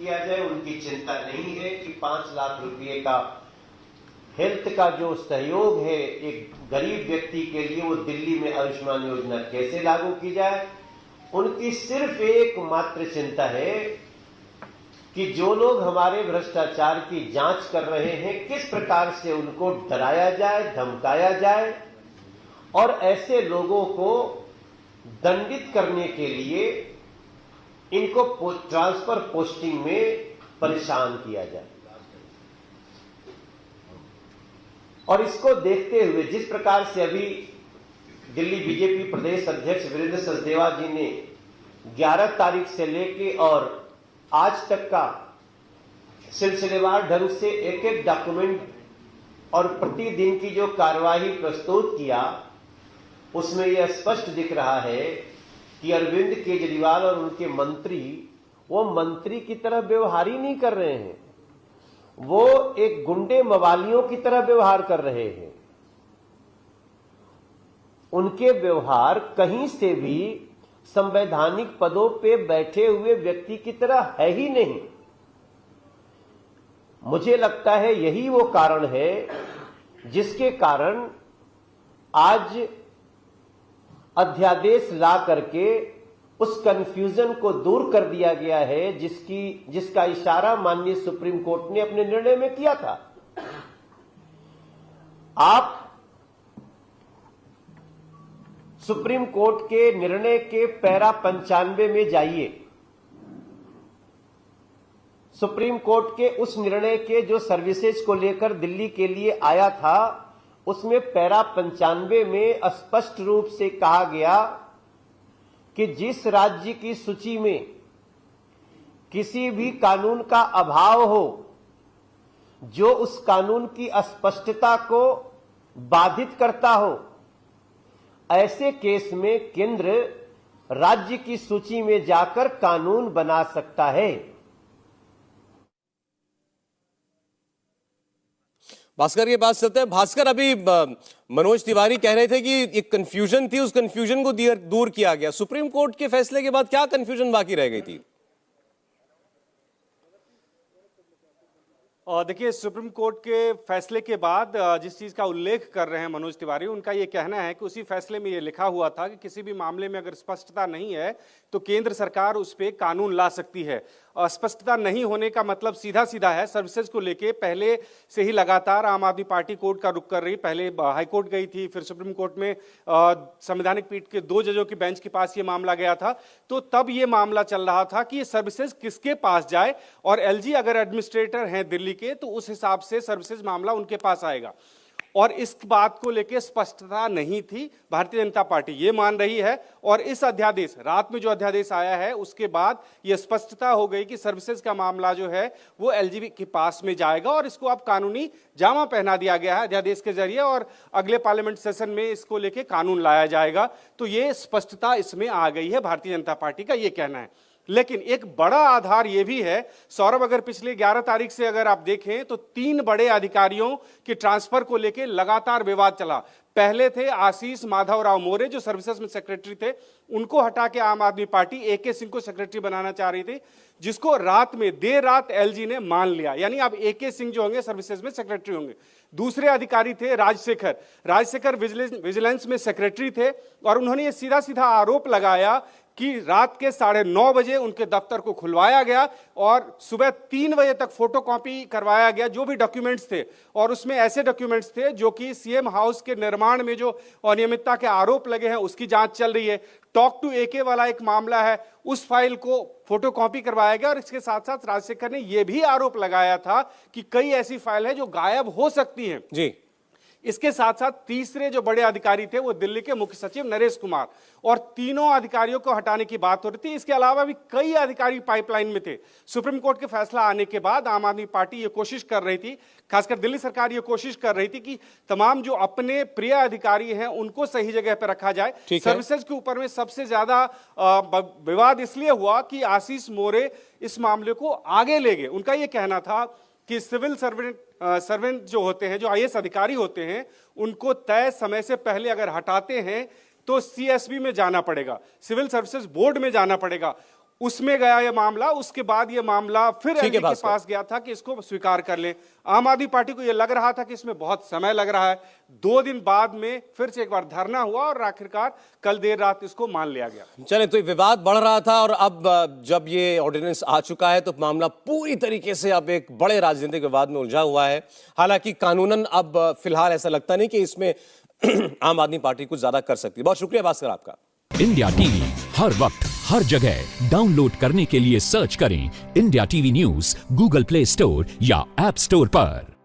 किया जाए। उनकी चिंता नहीं है कि 5 लाख रुपए का हेल्थ का जो सहयोग है एक गरीब व्यक्ति के लिए, वो दिल्ली में आयुष्मान योजना कैसे लागू की जाए। उनकी सिर्फ एकमात्र चिंता है कि जो लोग हमारे भ्रष्टाचार की जांच कर रहे हैं, किस प्रकार से उनको डराया जाए, धमकाया जाए और ऐसे लोगों को दंडित करने के लिए इनको ट्रांसफर पोस्टिंग में परेशान किया जाए। और इसको देखते हुए जिस प्रकार से अभी दिल्ली बीजेपी प्रदेश अध्यक्ष वीरेंद्र सचदेवा जी ने 11 तारीख से लेके और आज तक का सिलसिलेवार ढंग से एक एक डॉक्यूमेंट और प्रतिदिन की जो कार्यवाही प्रस्तुत किया, उसमें यह स्पष्ट दिख रहा है कि अरविंद केजरीवाल और उनके मंत्री वो मंत्री की तरह व्यवहार ही नहीं कर रहे हैं, वो एक गुंडे मवालियों की तरह व्यवहार कर रहे हैं। उनके व्यवहार कहीं से भी संवैधानिक पदों पे बैठे हुए व्यक्ति की तरह है ही नहीं। मुझे लगता है यही वो कारण है जिसके कारण आज अध्यादेश ला करके उस कंफ्यूजन को दूर कर दिया गया है जिसका इशारा माननीय सुप्रीम कोर्ट ने अपने निर्णय में किया था। आप सुप्रीम कोर्ट के निर्णय के पैरा 95 में जाइए। सुप्रीम कोर्ट के उस निर्णय के जो सर्विसेज को लेकर दिल्ली के लिए आया था, उसमें पैरा 95 में स्पष्ट रूप से कहा गया कि जिस राज्य की सूची में किसी भी कानून का अभाव हो, जो उस कानून की स्पष्टता को बाधित करता हो, ऐसे केस में केंद्र राज्य की सूची में जाकर कानून बना सकता है। भास्कर के पास चलते हैं। भास्कर, अभी मनोज तिवारी कह रहे थे कि एक कंफ्यूजन थी, उस कंफ्यूजन को दूर किया गया। सुप्रीम कोर्ट के फैसले के बाद क्या कंफ्यूजन बाकी रह गई थी? देखिए, सुप्रीम कोर्ट के फैसले के बाद जिस चीज का उल्लेख कर रहे हैं मनोज तिवारी, उनका यह कहना है कि उसी फैसले में यह लिखा हुआ था कि किसी भी मामले में अगर स्पष्टता नहीं है तो केंद्र सरकार उस पर कानून ला सकती है। स्पष्टता नहीं होने का मतलब सीधा सीधा है, सर्विसेज को लेके पहले से ही लगातार आम आदमी पार्टी कोर्ट का रुख कर रही। पहले हाई कोर्ट गई थी, फिर सुप्रीम कोर्ट में संवैधानिक पीठ के 2 जजों की बेंच के पास ये मामला गया था। तो तब ये मामला चल रहा था कि ये सर्विसेज किसके पास जाए, और एलजी अगर एडमिनिस्ट्रेटर हैं दिल्ली के तो उस हिसाब से सर्विसेज मामला उनके पास आएगा। और इस बात को लेकर स्पष्टता नहीं थी। भारतीय जनता पार्टी ये मान रही है, और इस अध्यादेश, रात में जो अध्यादेश आया है उसके बाद यह स्पष्टता हो गई कि सर्विसेज का मामला जो है वो एलजी के पास में जाएगा, और इसको अब कानूनी जामा पहना दिया गया है अध्यादेश के जरिए, और अगले पार्लियामेंट सेशन में इसको लेकर कानून लाया जाएगा। तो ये स्पष्टता इसमें आ गई है, भारतीय जनता पार्टी का ये कहना है। लेकिन एक बड़ा आधार यह भी है सौरभ, अगर पिछले 11 तारीख से अगर आप देखें तो 3 बड़े अधिकारियों के ट्रांसफर को लेकर लगातार विवाद चला। पहले थे आशीष माधव राव मोरे, जो सर्विसेज में सेक्रेटरी थे, उनको हटा के आम आदमी पार्टी एके सिंह को सेक्रेटरी बनाना चाह रही थी, जिसको रात में देर रात एलजी ने मान लिया, यानी अब एके सिंह जो होंगे सर्विसेज में सेक्रेटरी होंगे। दूसरे अधिकारी थे राजशेखर विजिलेंस में सेक्रेटरी थे, और उन्होंने ये सीधा सीधा आरोप लगाया कि रात के 9:30 बजे उनके दफ्तर को खुलवाया गया और सुबह 3 बजे तक फोटोकॉपी करवाया गया जो भी डॉक्यूमेंट्स थे, और उसमें ऐसे डॉक्यूमेंट्स थे जो कि सीएम हाउस के निर्माण में जो अनियमितता के आरोप लगे हैं उसकी जांच चल रही है। टॉक टू एके वाला एक मामला है, उस फाइल को फोटोकॉपी करवाया गया, और इसके साथ साथ राजशेखर ने यह भी आरोप लगाया था कि कई ऐसी फाइल है जो गायब हो सकती हैं। जी, इसके साथ साथ तीसरे जो बड़े अधिकारी थे वो दिल्ली के मुख्य सचिव नरेश कुमार, और तीनों अधिकारियों को हटाने की बात हो रही थी। इसके अलावा भी कई अधिकारी पाइपलाइन में थे। सुप्रीम कोर्ट के फैसला आने के बाद आम आदमी पार्टी ये कोशिश कर रही थी, खासकर दिल्ली सरकार ये कोशिश कर रही थी कि तमाम जो अपने प्रिय अधिकारी हैं उनको सही जगह पर रखा जाए। सर्विसेज के ऊपर में सबसे ज्यादा विवाद इसलिए हुआ कि आशीष मोरे इस मामले को आगे ले गए। उनका यह कहना था कि सिविल सर्वेंट जो होते हैं, जो आईएएस अधिकारी होते हैं, उनको तय समय से पहले अगर हटाते हैं तो सीएसबी में जाना पड़ेगा, सिविल सर्विसेज बोर्ड में जाना पड़ेगा। उसमें गया ये मामला, उसके बाद ये मामला फिर एलजी के भास्कर। पास गया था कि इसको स्वीकार कर लें। आम आदमी पार्टी को ये लग रहा था कि इसमें बहुत समय लग रहा है। 2 दिन बाद में फिर से एक बार धरना हुआ और आखिरकार कल देर रात इसको मान लिया गया। चले, तो ये विवाद बढ़ रहा था और अब जब ये ऑर्डिनेंस आ चुका है तो मामला पूरी तरीके से अब एक बड़े राजनीतिक विवाद में उलझा हुआ है। हालांकि कानूनन अब फिलहाल ऐसा लगता नहीं कि इसमें आम आदमी पार्टी कुछ ज्यादा कर सकती है। बहुत शुक्रिया भास्कर आपका। इंडिया टीवी हर वक्त हर जगह डाउनलोड करने के लिए सर्च करें India TV news Google play store या ऐप स्टोर पर।